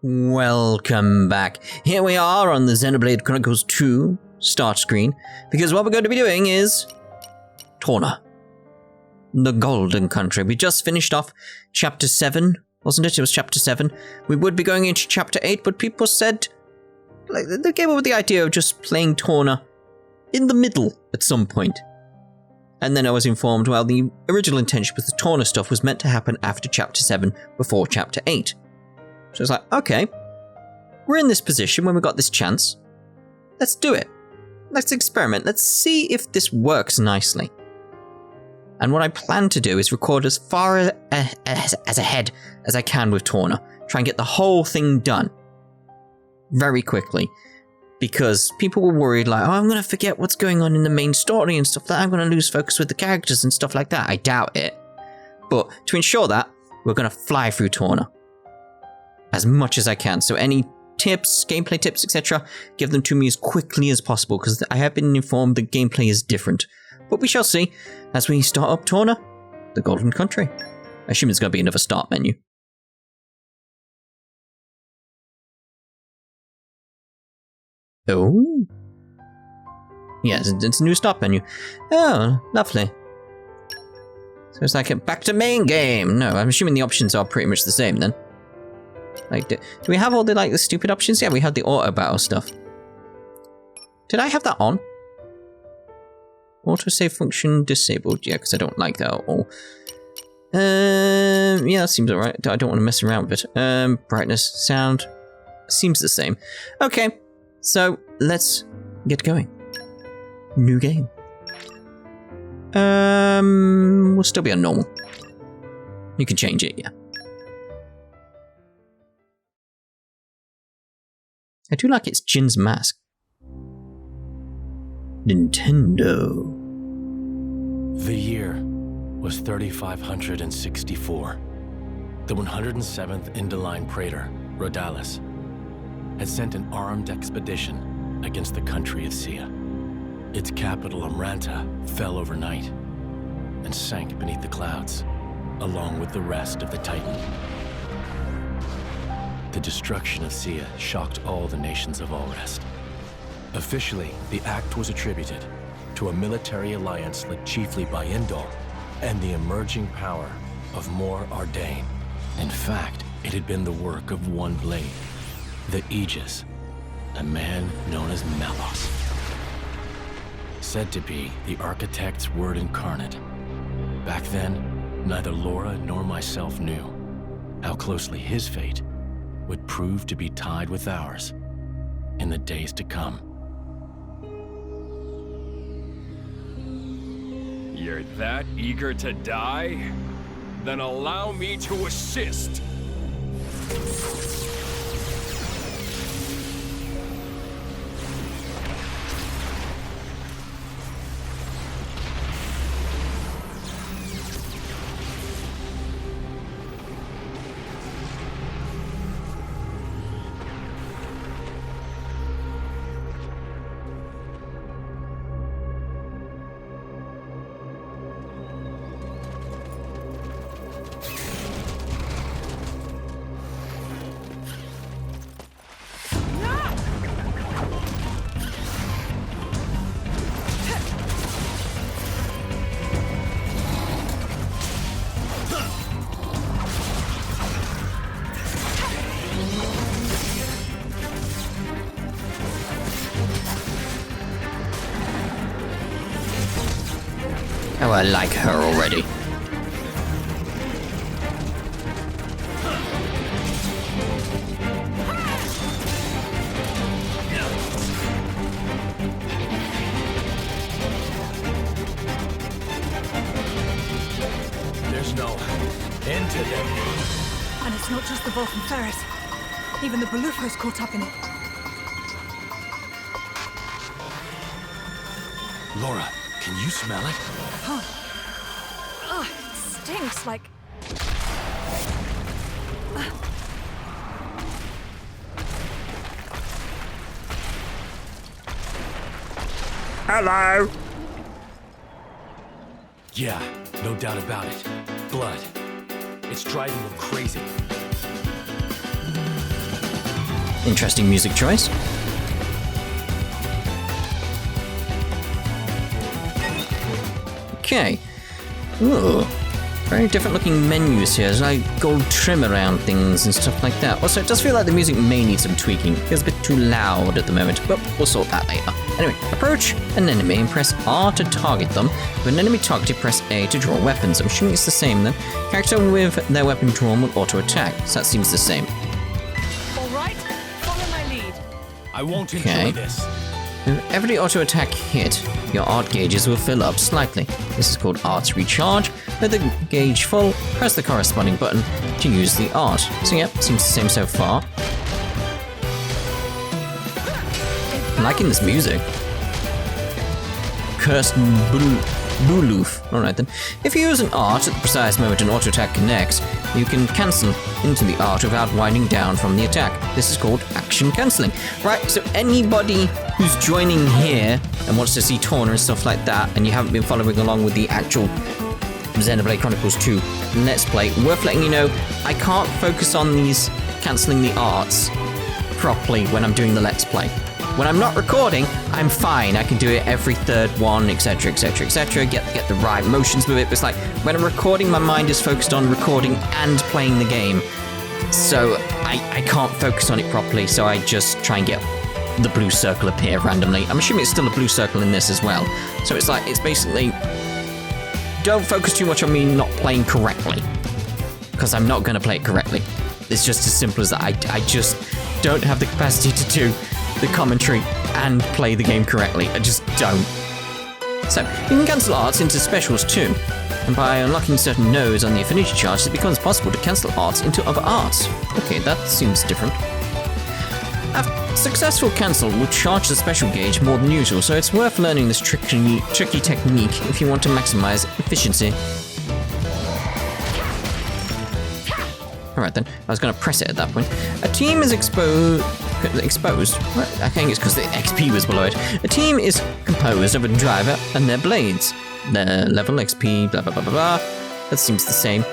Welcome back. Here we are on the Xenoblade Chronicles 2 start screen, because what we're going to be doing is Torna The Golden Country. We just finished off Chapter 7, wasn't it? It was Chapter 7. We would be going into Chapter 8, but people said, like, they came up with the idea of just playing Torna in the middle at some point. And then I was informed, well, the original intention with the Torna stuff was meant to happen after Chapter 7, before Chapter 8. So I was like, okay, we're in this position when we got this chance. Let's do it. Let's experiment. Let's see if this works nicely. And what I plan to do is record as far as ahead as I can with Torna. Try and get the whole thing done very quickly. Because people were worried, like, oh, I'm going to forget what's going on in the main story and stuff like that. I'm going to lose focus with the characters and stuff like that. I doubt it. But to ensure that, we're going to fly through Torna as much as I can. So any tips, gameplay tips, etc., give them to me as quickly as possible, because I have been informed the gameplay is different. But we shall see as we start up Torna The Golden Country. I assume it's going to be another start menu. Oh. Yes, it's a new start menu. Oh, lovely. So it's like back to main game. No, I'm assuming the options are pretty much the same then. Like, do we have all the stupid options? Yeah, we have the auto battle stuff. Did I have that on? Autosave function disabled. Yeah, because I don't like that at all. Yeah, that seems alright. I don't want to mess around with it. Brightness, sound, seems the same. Okay, so let's get going. New game. We'll still be on normal. You can change it, yeah. I do like it's Jin's mask. Nintendo. The year was 3564. The 107th Indoline Praetor, Rhodalis, had sent an armed expedition against the country of Sia. Its capital, Amranta, fell overnight and sank beneath the clouds, along with the rest of the Titan. The destruction of Sia shocked all the nations of Alrest. Officially, the act was attributed to a military alliance led chiefly by Indol and the emerging power of Mor Ardain. In fact, it had been the work of one blade, the Aegis, a man known as Malos. Said to be the architect's word incarnate. Back then, neither Lora nor myself knew how closely his fate would prove to be tied with ours in the days to come. You're that eager to die? Then allow me to assist. Oh, I like her already. There's no end to them. And it's not just the Vulcan ferret. Even the Baluffo's caught up in it. Lora, can you smell it? Huh. Ugh, it stinks like... Hello! Yeah, no doubt about it. Blood. It's driving them crazy. Interesting music choice. Okay. Ooh. Very different looking menus here. There's like gold trim around things and stuff like that. Also, it does feel like the music may need some tweaking. It feels a bit too loud at the moment, but we'll sort that later. Anyway, approach an enemy and press R to target them. With an enemy targeted, press A to draw weapons. I'm assuming it's the same then. Character with their weapon drawn will auto-attack, so that seems the same. All right, follow my lead. I won't enjoy this. With every auto-attack hit, your art gauges will fill up slightly. This is called Art's Recharge. With the gauge full, press the corresponding button to use the art. So yeah, seems the same so far. I'm liking this music. Cursed Buloof. Alright then. If you use an art at the precise moment an auto-attack connects, you can cancel into the art without winding down from the attack. This is called action cancelling. Right, so anybody who's joining here and wants to see Torna and stuff like that, and you haven't been following along with the actual Xenoblade Chronicles 2 Let's Play, worth letting you know, I can't focus on these cancelling the arts properly when I'm doing the Let's Play. When I'm not recording, I'm fine. I can do it every third one, etc, etc, etc, get the right motions with it. But it's like, when I'm recording, my mind is focused on recording and playing the game. So I can't focus on it properly, so I just try and get the blue circle appear randomly. I'm assuming it's still a blue circle in this as well. So it's like, it's basically, don't focus too much on me not playing correctly, because I'm not going to play it correctly. It's just as simple as that. I just don't have the capacity to do the commentary and play the game correctly. I just don't. So, you can cancel arts into specials too, and by unlocking certain nodes on the affinity charts, it becomes possible to cancel arts into other arts. Okay, that seems different. A successful cancel will charge the special gauge more than usual, so it's worth learning this tricky technique if you want to maximize efficiency. Alright then, I was going to press it at that point. A team is exposed. What? I think it's because the XP was below it. A team is composed of a driver and their blades. Their level, XP, blah blah blah blah blah. That seems the same.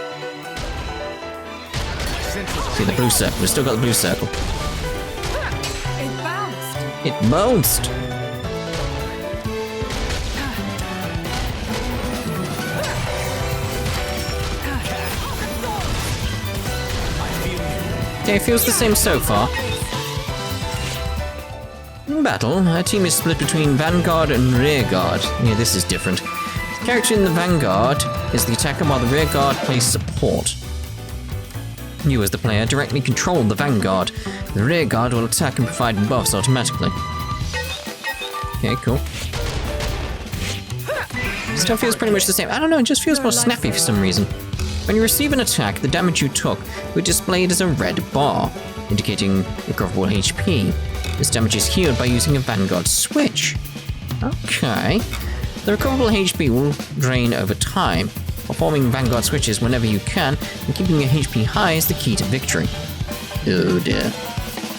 See the blue circle. We've still got the blue circle. It bounced. It bounced. Okay, it feels the same so far. In battle, a team is split between Vanguard and Rearguard. Yeah, this is different. The character in the Vanguard is the attacker while the Rearguard plays support. You as the player directly control the Vanguard. The Rearguard will attack and provide buffs automatically. Okay, cool. Still feels pretty much the same. I don't know, it just feels more snappy for some reason. When you receive an attack, the damage you took will be displayed as a red bar, indicating recoverable HP. This damage is healed by using a Vanguard switch. Okay. The recoverable HP will drain over time. Performing Vanguard switches whenever you can, and keeping your HP high is the key to victory. Oh dear.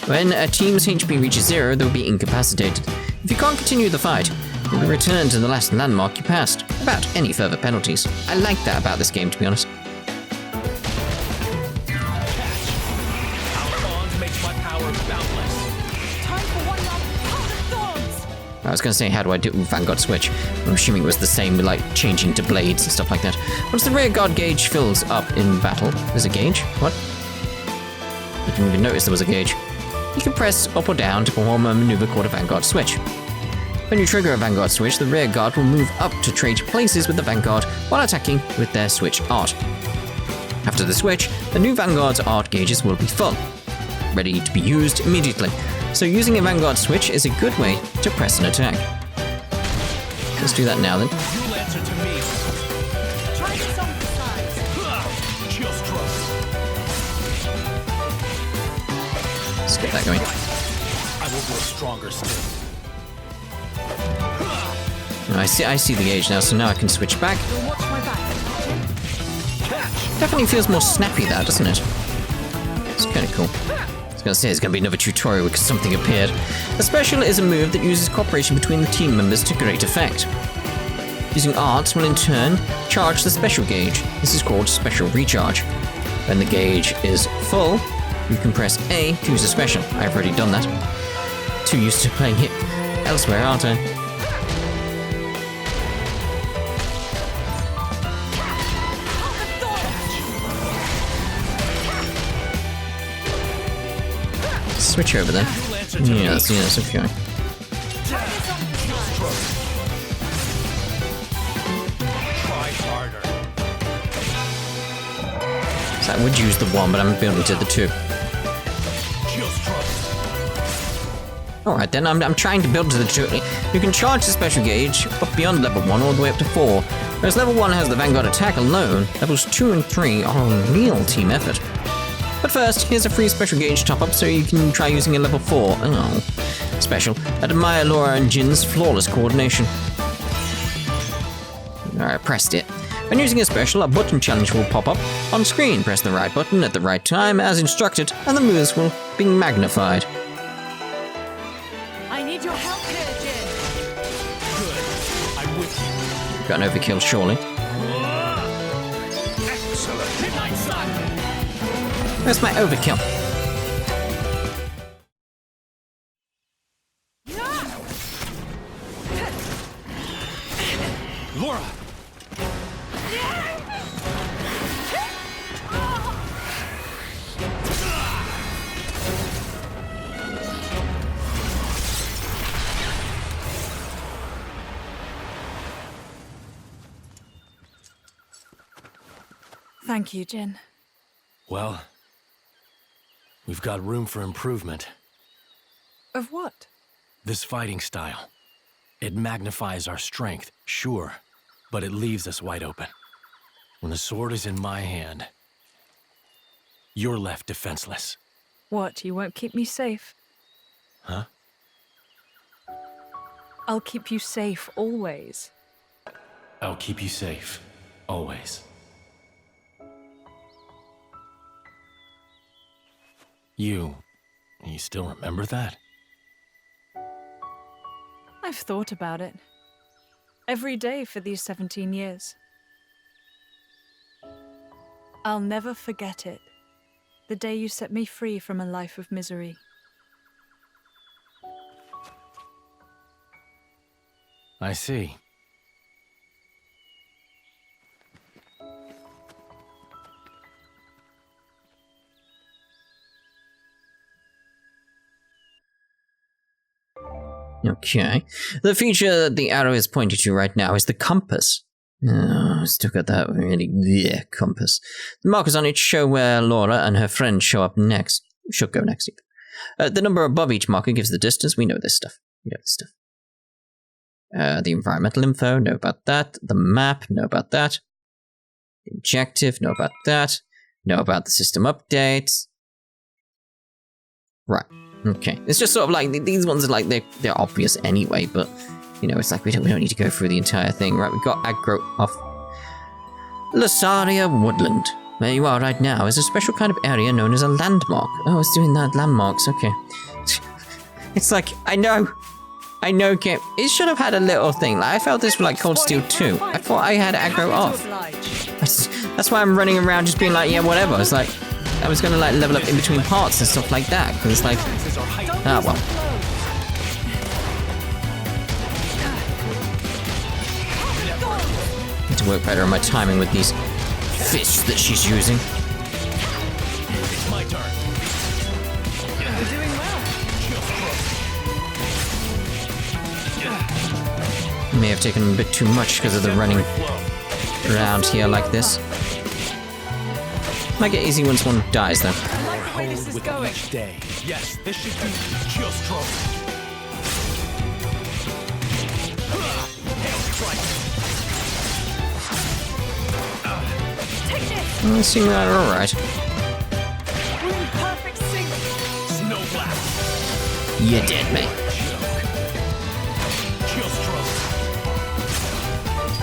When a team's HP reaches 0, they will be incapacitated. If you can't continue the fight, you'll be returned to the last landmark you passed, without any further penalties. I like that about this game, to be honest. I was going to say, how do I do Vanguard switch? I'm assuming it was the same with like changing to blades and stuff like that. Once the rearguard gauge fills up in battle, there's a gauge? What? I didn't even notice there was a gauge. You can press up or down to perform a maneuver called a Vanguard switch. When you trigger a Vanguard switch, the rearguard will move up to trade places with the Vanguard while attacking with their switch art. After the switch, the new Vanguard's art gauges will be full, ready to be used immediately. So using a Vanguard switch is a good way to press an attack. Let's do that now then. You'll answer to me. Try this on the sides. Chill stroke. Let's get that going. I will grow stronger still. I see the gauge now, so now I can switch back. You'll watch my back. Definitely feels more snappy there, doesn't it? It's kind of cool. I was going to say there's going to be another tutorial because something appeared. A special is a move that uses cooperation between the team members to great effect. Using arts will in turn charge the special gauge. This is called special recharge. When the gauge is full, You can press A to use a special. I've already done that. Too used to playing it elsewhere, aren't I? Switch over then. Yes, okay. So I would use the 1, but I'm building to the 2. Alright then, I'm trying to build to the 2. You can charge the special gauge up beyond level 1 all the way up to 4, whereas level 1 has the Vanguard attack alone. Levels 2 and 3 are a real team effort. But first, here's a free special gauge top-up so you can try using a level 4. Oh, special. Admire Lora and Jin's flawless coordination. Alright, pressed it. When using a special, a button challenge will pop up on screen. Press the right button at the right time as instructed, and the moves will be magnified. I need your help here, Jin. Good. I'm with you. Got an overkill, surely. Excellent. Midnight Sun. Where's my overkill? Lora. Thank you, Jin. Well, we've got room for improvement. Of what? This fighting style. It magnifies our strength, sure, but it leaves us wide open. When the sword is in my hand, you're left defenseless. What, you won't keep me safe? Huh? I'll keep you safe always. I'll keep you safe, always. You still remember that? I've thought about it. Every day for these 17 years. I'll never forget it. The day you set me free from a life of misery. I see. Okay. The feature that the arrow is pointing to right now is the compass. Oh, still got that really compass. The markers on it show where Lora and her friends show up next. Should go next. The number above each marker gives the distance. We know this stuff. The environmental info, know about that. The map, know about that. The objective, know about that. Know about the system updates. Right. Okay. It's just sort of like, these ones are like, they're obvious anyway, but, you know, it's like we don't need to go through the entire thing. Right, we've got aggro off Lasaria Woodland. Where you are right now is a special kind of area known as a landmark. Oh, it's doing that, landmarks, okay. It's like, I know, Camp. It should have had a little thing. Like, I felt this for like Cold Steel 2. I thought I had aggro off. That's why I'm running around just being like, yeah, whatever. It's like, I was gonna like level up in between parts and stuff like that, because it's like, ah, well. Need to work better on my timing with these fists that she's using. It's my turn. You're doing well. May have taken a bit too much because of the running around here like this. Might get easy once one dies, though. I like the way this is going. Day. Yes, this should be just trouble. Take this! Well, it seemed alright. We're in perfect sync. Snow blast. You did, mate. Just trouble.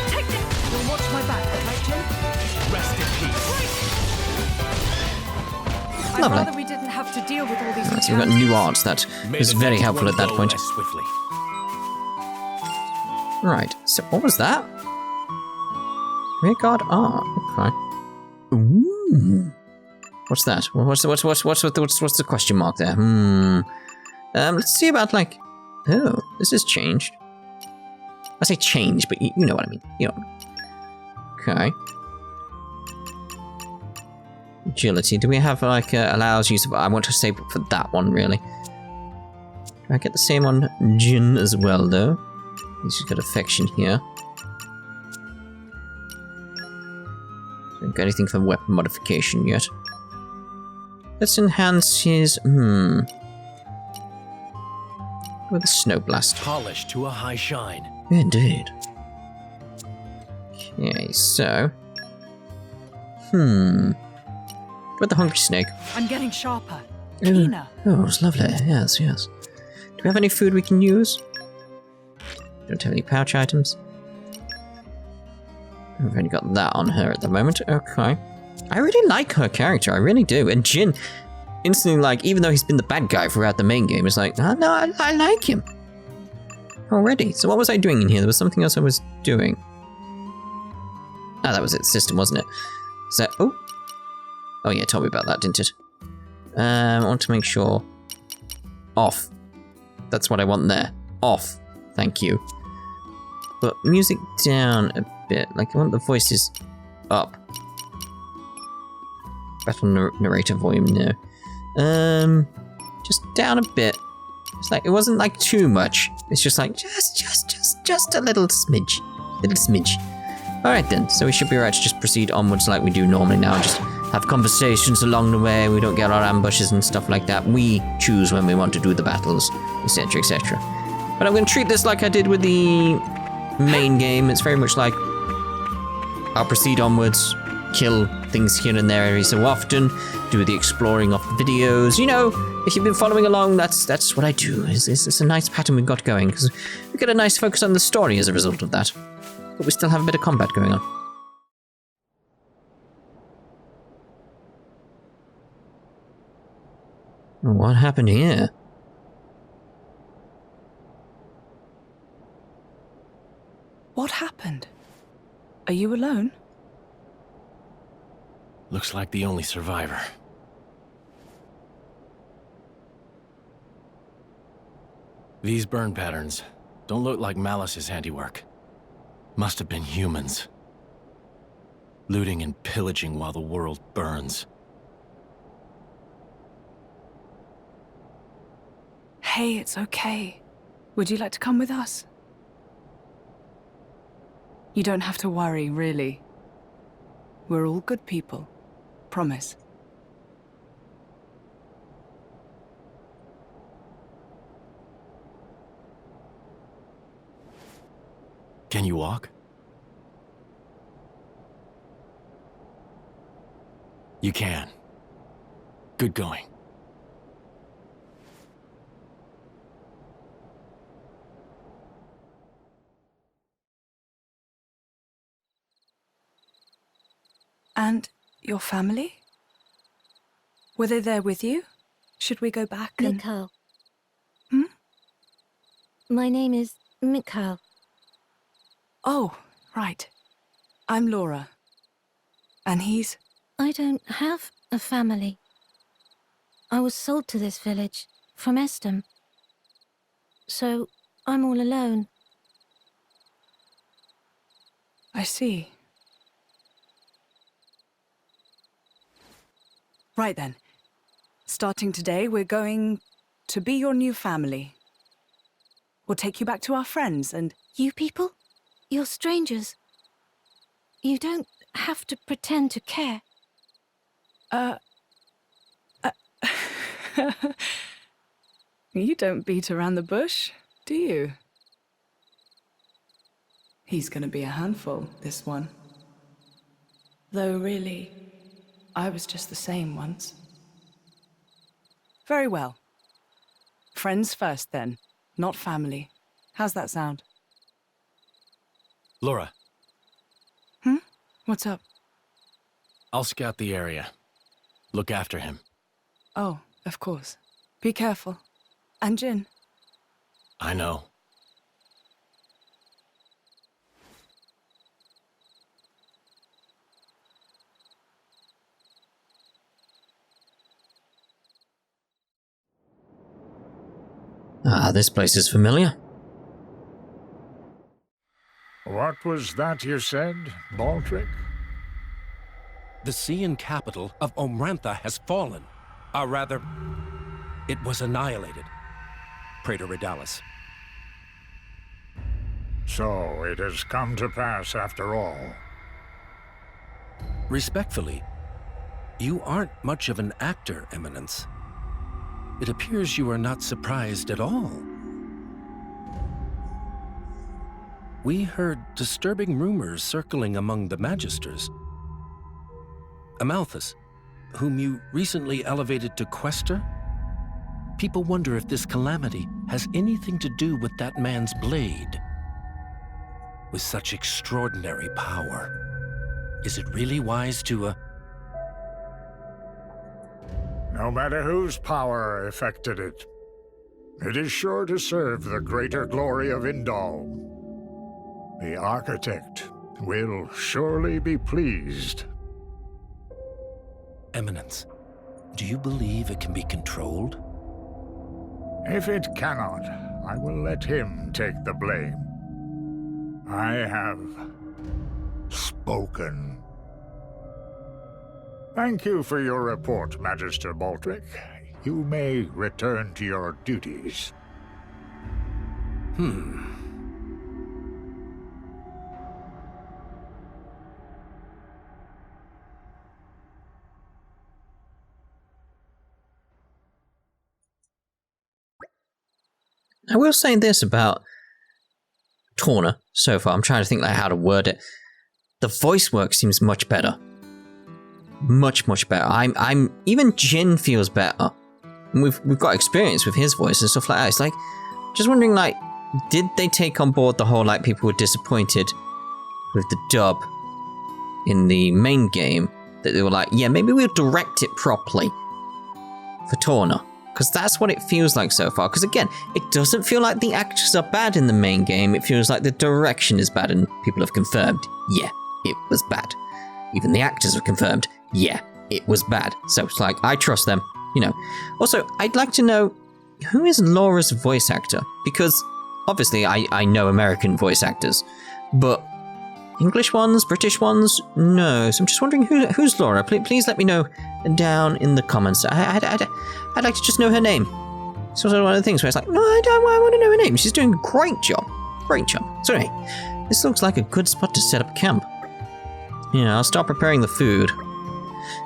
Take this! You'll watch my back, right, Jin? Rest in peace. I'd Lovely. rather we didn't have to deal with all these Right, so we've got new art that is very helpful at that point. Swiftly. Right, so what was that? Rearguard art, okay. Ooh. What's that? What's the question mark there? Let's see about like. Oh, this has changed. I say change, but you know what I mean. You know. Okay. Agility. Do we have like allows use of? I want to save it for that one really. Do I get the same on Jin as well though? He's got affection here. Don't got anything for weapon modification yet. Let's enhance his. With a snow blast. Polished to a high shine. Indeed. Okay, so. With the hungry snake. I'm getting sharper. Keener. Oh, it's lovely. Yes, yes. Do we have any food we can use? Don't have any pouch items. I've only got that on her at the moment. Okay. I really like her character. I really do. And Jin, instantly, like, even though he's been the bad guy throughout the main game, is like, oh, no, I like him. Already. So what was I doing in here? There was something else I was doing. Ah, that was it. System, wasn't it? Is that... Oh. Oh, yeah, told me about that, didn't it? I want to make sure... Off. That's what I want there. Off. Thank you. But music down a bit. Like, I want the voices up. Battle narrator volume, no. Just down a bit. It's like, it wasn't like too much. It's just like, just a little smidge. Little smidge. Alright then, so we should be right to just proceed onwards like we do normally now. Just have conversations along the way. We don't get our ambushes and stuff like that. We choose when we want to do the battles, etc, etc. But I'm going to treat this like I did with the main game. It's very much like I'll proceed onwards, kill things here and there every so often, do the exploring of the videos. You know, if you've been following along, that's what I do. It's a nice pattern we've got going, because we get a nice focus on the story as a result of that. But we still have a bit of combat going on. What happened here? What happened? Are you alone? Looks like the only survivor. These burn patterns don't look like Malice's handiwork. Must have been humans. Looting and pillaging while the world burns. Hey, it's okay. Would you like to come with us? You don't have to worry, really. We're all good people. Promise. Can you walk? You can. Good going. And your family? Were they there with you? Should we go back and... Mikhail. Hmm? My name is Mikhail. Oh, right. I'm Lora. And he's... I don't have a family. I was sold to this village from Estem. So I'm all alone. I see. Right then. Starting today, we're going to be your new family. We'll take you back to our friends and... You people? You're strangers. You don't have to pretend to care. You don't beat around the bush, do you? He's gonna be a handful, this one. Though really, I was just the same once. Very well. Friends first then, not family. How's that sound? Lora, What's up? I'll scout the area. Look after him. Oh, of course. Be careful. And Jin. I know. Ah, this place is familiar. What was that you said, Baldric? The Cian capital of Omrantha has fallen. Or rather, it was annihilated. Praetor Redalis. So it has come to pass after all. Respectfully, you aren't much of an actor, Eminence. It appears you are not surprised at all. We heard disturbing rumors circling among the Magisters. Amalthus, whom you recently elevated to Quester? People wonder if this calamity has anything to do with that man's blade. With such extraordinary power, is it really wise to, No matter whose power affected it, it is sure to serve the greater glory of Indal. The architect will surely be pleased. Eminence, do you believe it can be controlled? If it cannot, I will let him take the blame. I have spoken. Thank you for your report, Magister Baldric. You may return to your duties. I will say this about Torna so far. I'm trying to think like how to word it. The voice work seems much better. Much better. I'm even Jin feels better. And we've got experience with his voice and stuff like that. It's like just wondering like, did they take on board the whole like people were disappointed with the dub in the main game, that they were like, yeah, maybe we'll direct it properly for Torna. Because that's what it feels like so far. Because again, it doesn't feel like the actors are bad in the main game. It feels like the direction is bad, and people have confirmed, yeah, it was bad. Even the actors have confirmed, yeah, it was bad. So it's like, I trust them, you know. Also, I'd like to know, who is Lora's voice actor? Because obviously I know American voice actors, but English ones, British ones, no. So I'm just wondering who's Lora. Please let me know down in the comments. I'd like to just know her name. It's also one of the things where it's like, no, I want to know her name. She's doing a great job. Great job. So anyway, this looks like a good spot to set up camp. Yeah, I'll start preparing the food.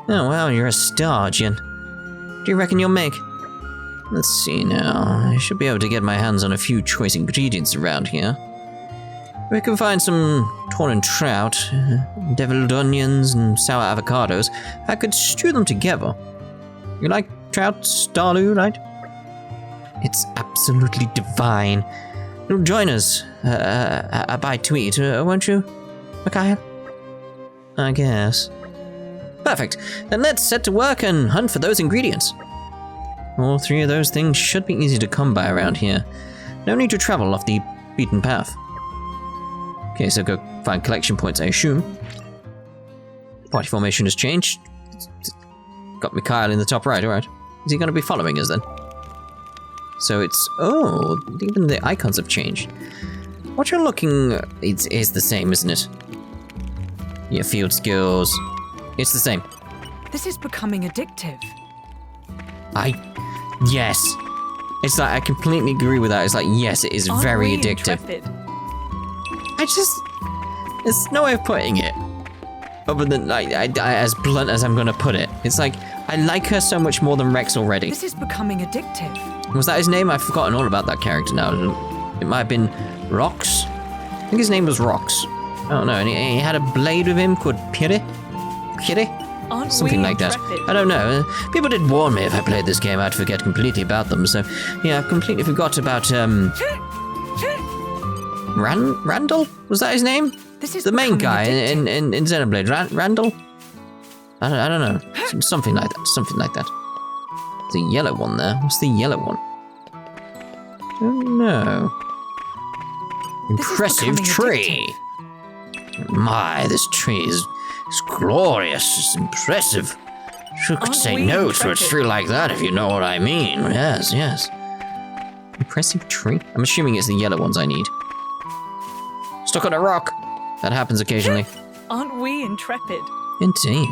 Oh, wow, you're a star, Jin. Do you reckon you'll make? Let's see now. I should be able to get my hands on a few choice ingredients around here. We can find some torn trout, deviled onions, and sour avocados. I could stew them together. You like trout, Starlu, right? It's absolutely divine. You'll join us a bite to eat, won't you, Mikhail? I guess. Perfect. Then let's set to work and hunt for those ingredients. All three of those things should be easy to come by around here. No need to travel off the beaten path. Okay, so go find collection points, I assume. Party formation has changed. Got Mikhail in the top right, alright. Is he going to be following us then? So it's... oh, even the icons have changed. What you're looking... it's the same, isn't it? Yeah, field skills. It's the same. This is becoming addictive. Yes. It's like, I completely agree with that. It's like, yes, it is very addictive. Intrepid? There's no way of putting it. Other than, like, as blunt as I'm gonna put it. It's like, I like her so much more than Rex already. This is becoming addictive. Was that his name? I've forgotten all about that character now. It might have been Rox? I think his name was Rox. I don't know, and he had a blade with him called Pyra? Something like that. I don't know. People did warn me if I played this game I'd forget completely about them, so yeah, I completely forgot about, Randall? Was that his name? This is the main guy addictive. in Xenoblade. Randall? I don't know. Something like that. Something like that. The yellow one there. What's the yellow one? Don't know. Impressive tree. My, this tree is glorious. It's impressive. Who could say no to a tree like that, if you know what I mean? Yes, yes. Impressive tree? I'm assuming it's the yellow ones I need. Stuck on a rock! That happens occasionally. Aren't we intrepid? Indeed.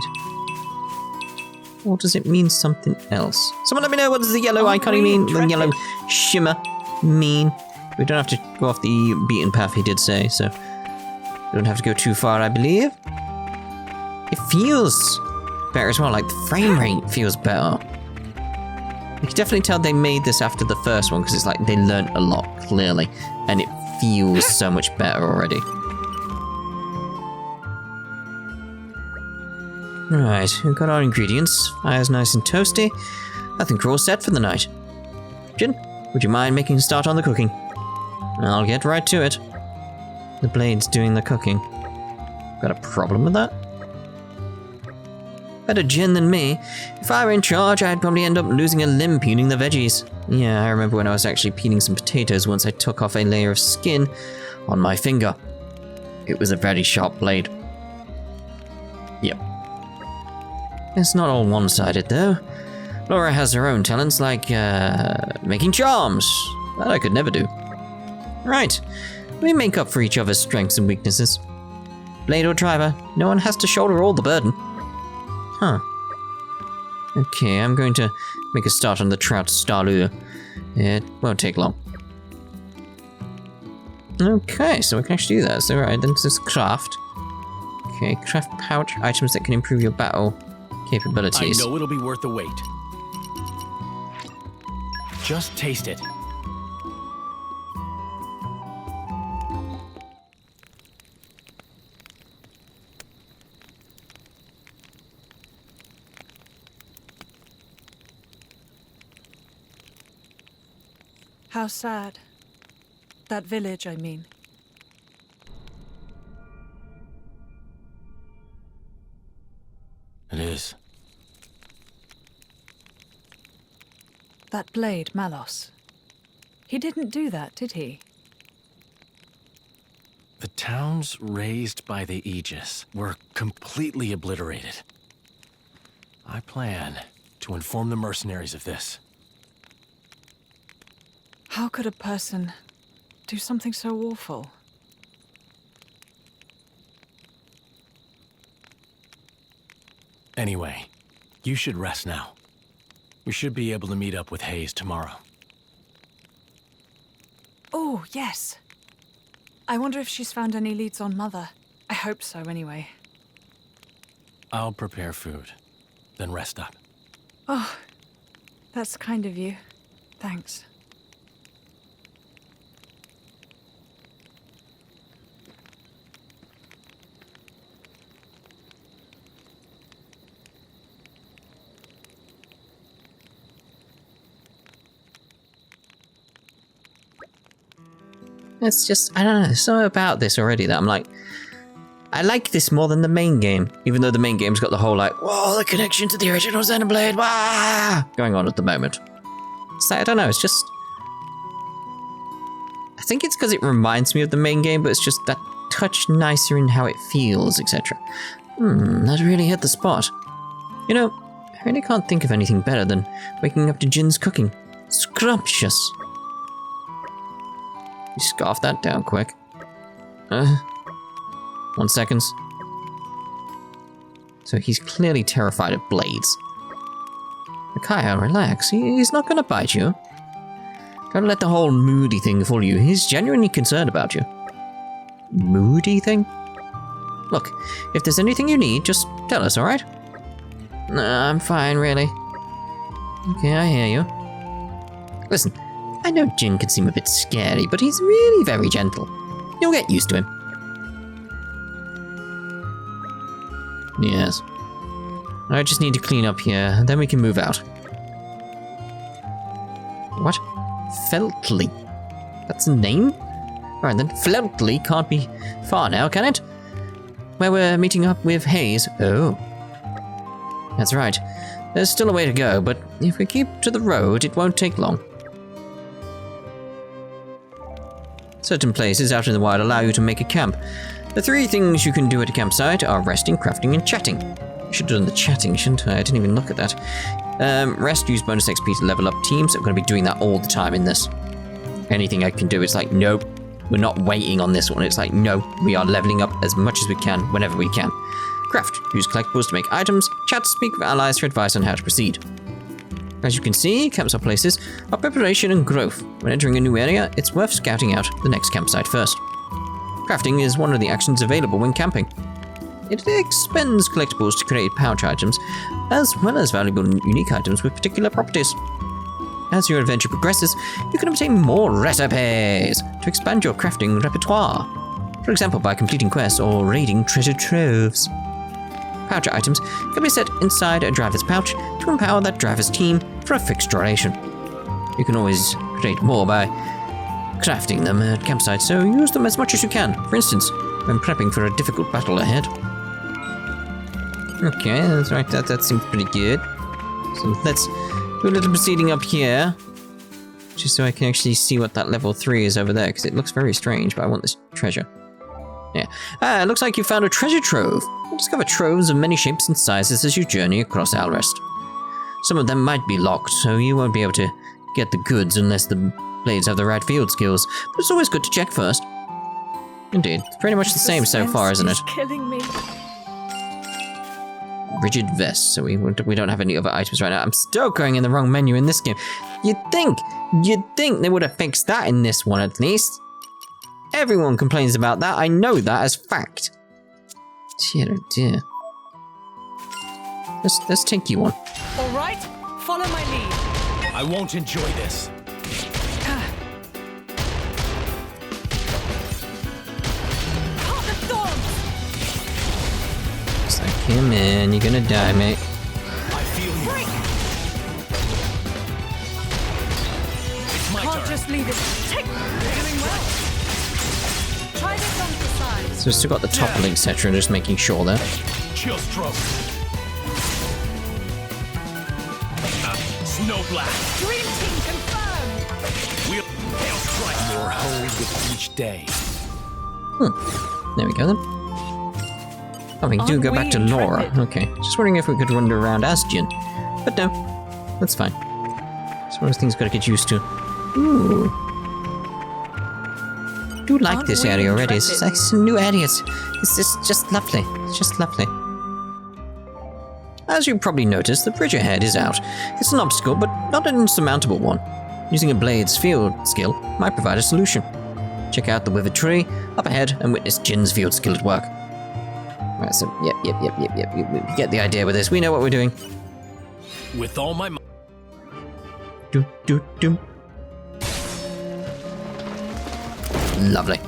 Or does it mean something else? Someone let me know what does the yellow icon mean, the yellow shimmer mean. We don't have to go off the beaten path, he did say, so we don't have to go too far, I believe. It feels better as well, like the frame rate feels better. You can definitely tell they made this after the first one, because it's like they learnt a lot, clearly, and it feels so much better already. Right, we've got our ingredients. Fire's nice and toasty. I think we're all set for the night. Jin, would you mind making a start on the cooking? I'll get right to it. The blade's doing the cooking. Got a problem with that? Better Jin than me. If I were in charge, I'd probably end up losing a limb peeling the veggies. Yeah, I remember when I was actually peeling some potatoes once I took off a layer of skin on my finger. It was a very sharp blade. Yep. It's not all one-sided, though. Lora has her own talents, like, making charms. That I could never do. Right. We make up for each other's strengths and weaknesses. Blade or driver, no one has to shoulder all the burden. Huh. Okay, I'm going to make a start on the trout starlure. It won't take long. Okay, so we can actually do that. So, right, then this is craft. Okay, craft pouch items that can improve your battle capabilities. I know it'll be worth the wait. Just taste it. How sad. That village, I mean. It is. That blade, Malos. He didn't do that, did he? The towns raised by the Aegis were completely obliterated. I plan to inform the mercenaries of this. How could a person do something so awful? Anyway, you should rest now. We should be able to meet up with Hayes tomorrow. Oh, yes. I wonder if she's found any leads on Mother. I hope so, anyway. I'll prepare food, then rest up. Oh, that's kind of you. Thanks. It's just, I don't know, there's something about this already that I'm like, I like this more than the main game, even though the main game's got the whole like, whoa, the connection to the original Xenoblade, wah, going on at the moment. It's like, I don't know, it's just, I think it's because it reminds me of the main game, but it's just that touch nicer in how it feels, etc. That really hit the spot. You know, I really can't think of anything better than waking up to Jin's cooking. Scrumptious. You scarf that down quick. 1 second. So he's clearly terrified of blades. Mikhail, relax. He's not gonna bite you. Don't let the whole moody thing fool you. He's genuinely concerned about you. Moody thing? Look, if there's anything you need, just tell us, alright? Nah, I'm fine, really. Okay, I hear you. Listen, I know Jin can seem a bit scary, but he's really very gentle. You'll get used to him. Yes. I just need to clean up here, then we can move out. What? Feltley? That's a name? Alright then, Feltley can't be far now, can it? Where we're meeting up with Hayes. Oh. That's right. There's still a way to go, but if we keep to the road, it won't take long. Certain places out in the wild allow you to make a camp. The 3 things you can do at a campsite are resting, crafting, and chatting. I should have done the chatting, shouldn't I? I didn't even look at that. Rest, use bonus XP to level up teams. I'm going to be doing that all the time in this. anything I can do. It's like, nope, we're not waiting on this one. It's like, no, we are leveling up as much as we can, whenever we can. Craft. Use collectibles to make items. Chat to speak with allies for advice on how to proceed. As you can see, camps are places of preparation and growth. When entering a new area, it's worth scouting out the next campsite first. Crafting is one of the actions available when camping. It expends collectibles to create pouch items, as well as valuable and unique items with particular properties. As your adventure progresses, you can obtain more recipes to expand your crafting repertoire. For example, by completing quests or raiding treasure troves. Pouch items can be set inside a driver's pouch to empower that driver's team for a fixed duration. You can always create more by crafting them at campsites, so use them as much as you can. For instance, when prepping for a difficult battle ahead. Okay, that's right. That seems pretty good. So let's do a little proceeding up here, just so I can actually see what that level 3 is over there, because it looks very strange, but I want this treasure. Yeah. It looks like you found a treasure trove. You'll discover troves of many shapes and sizes as you journey across Alrest. Some of them might be locked, so you won't be able to get the goods unless the blades have the right field skills, but it's always good to check first. Indeed. It's pretty much the same so far, isn't it? Killing me. Rigid vest, so we don't have any other items right now. I'm still going in the wrong menu in this game. You'd think they would have fixed that in this one at least. Everyone complains about that. I know that as fact. Dear, oh dear. Let's take you on. All right, follow my lead. I won't enjoy this. Cut the thorns. It's like, hey man, you're gonna die, mate. I feel you. Break. It's my Can't turn. just leave it. Take. You're doing well. Try this on the side. So we've still got the toppling, etc. Just making sure there. Chill stroke. Snow blast. Dream team confirmed. Wheel hail strike. More hold with each day. There we go then. Oh, we do go back to Lora. Okay. Just wondering if we could wander around as Jin. But no. That's fine. It's one of those things gotta get used to. Ooh. I do like this area already. It's like some new areas. It's just lovely. It's just lovely. As you probably noticed, the bridge ahead is out. It's an obstacle, but not an insurmountable one. Using a blade's field skill might provide a solution. Check out the withered tree up ahead and witness Jin's field skill at work. Right, so yep. We get the idea with this. We know what we're doing. With all my might. Do. Lovely.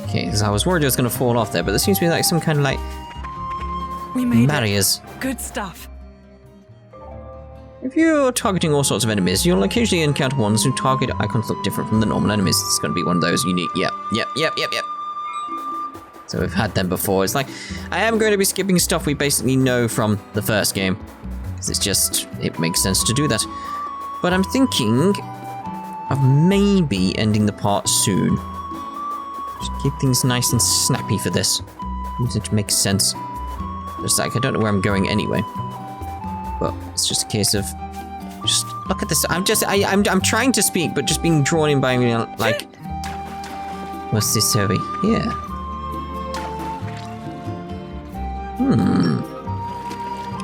Okay, so I was worried it was going to fall off there, but there seems to be like some kind of like We made barriers. it. Good stuff. If you're targeting all sorts of enemies, you'll occasionally encounter ones whose target icons look different from the normal enemies. It's going to be one of those unique. Yep. So we've had them before. It's like, I am going to be skipping stuff we basically know from the first game, because it makes sense to do that. But I'm thinking of maybe ending the part soon. Just keep things nice and snappy for this. It makes sense. Just like, I don't know where I'm going anyway. But it's just a case of, just look at this. I'm trying to speak, but just being drawn in by me, like, what's this over here?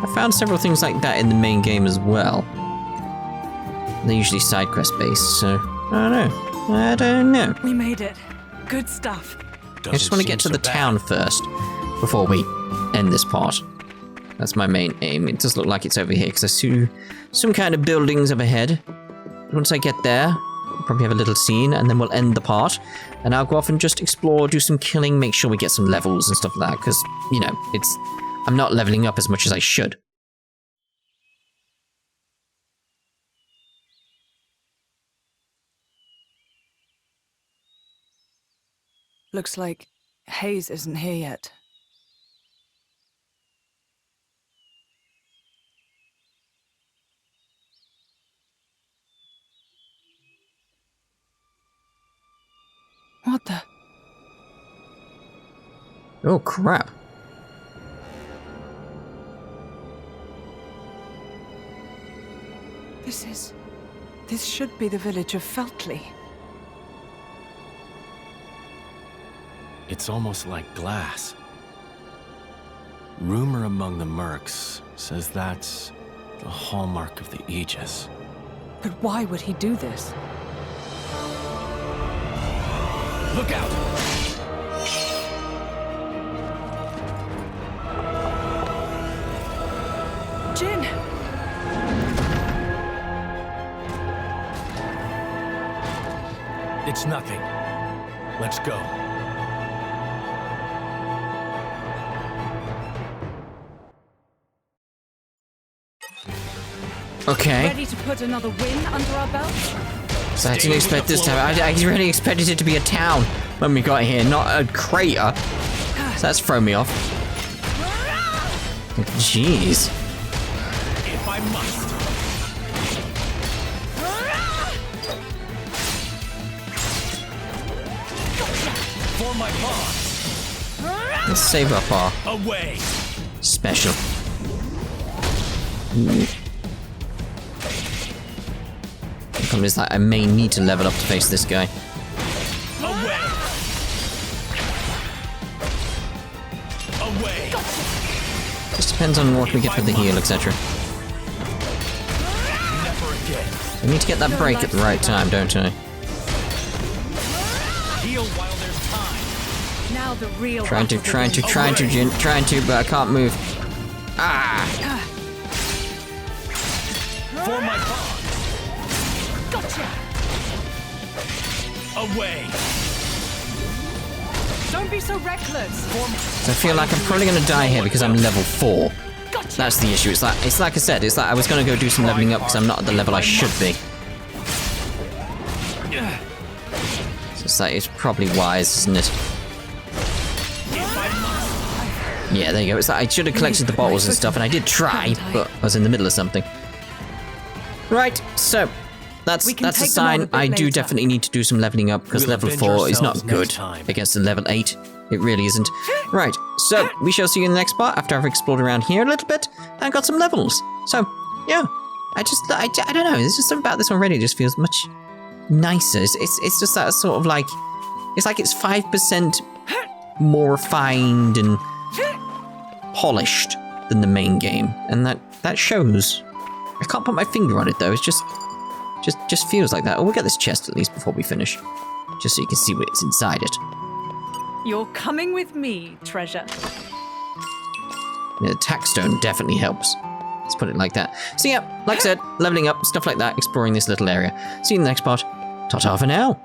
I found several things like that in the main game as well. They're usually side quest based, so I don't know. We made it. Good stuff. I just want to get to the town first before we end this part. That's my main aim. It does look like it's over here because I see some kind of buildings up ahead. Once I get there, we'll probably have a little scene and then we'll end the part. And I'll go off and just explore, do some killing, make sure we get some levels and stuff like that because, you know, I'm not leveling up as much as I should. Looks like Hayes isn't here yet. What the? Oh, crap. This should be the village of Feltley. It's almost like glass. Rumor among the mercs says that's the hallmark of the Aegis. But why would he do this? Look out! Jin! It's nothing. Let's go. Okay. Ready to put another win under our belts? So I didn't expect this time. I really expected it to be a town when we got here, not a crater. So that's thrown me off. Jeez. If I must. For my paw. Let's save up our Away. special. Ooh. The problem is that I may need to level up to face this guy. Away. Away. Just depends on what we get for the heal, etc. Never again. I need to get that break at the right time, don't I? Heal while there's time. Now the real Trying to, Jin, trying to, but I can't move. Ah! For my paw. Gotcha! Away. Don't be so reckless! So I feel like I'm probably gonna die here because I'm level 4. Gotcha! That's the issue. It's like I said, it's like I was gonna go do some leveling up because I'm not at the level I should be. So it's like, it's probably wise, isn't it? Yeah, there you go. It's like I should have collected the bottles and stuff, and I did try, but I was in the middle of something. Right, so that's a sign. I do definitely need to do some leveling up because level 4 is not good against the level 8. It really isn't. Right, so we shall see you in the next part after I've explored around here a little bit and got some levels. So, yeah, I don't know. There's just something about this already. It just feels much nicer. It's just that sort of like, it's like it's 5% more refined and polished than the main game, and that shows. I can't put my finger on it though. It's just feels like that. Oh, we'll get this chest at least before we finish, just so you can see what's inside it. You're coming with me, treasure. Yeah, the tack stone definitely helps. Let's put it like that. So yeah, like I said, leveling up, stuff like that, exploring this little area. See you in the next part. Ta-ta for now.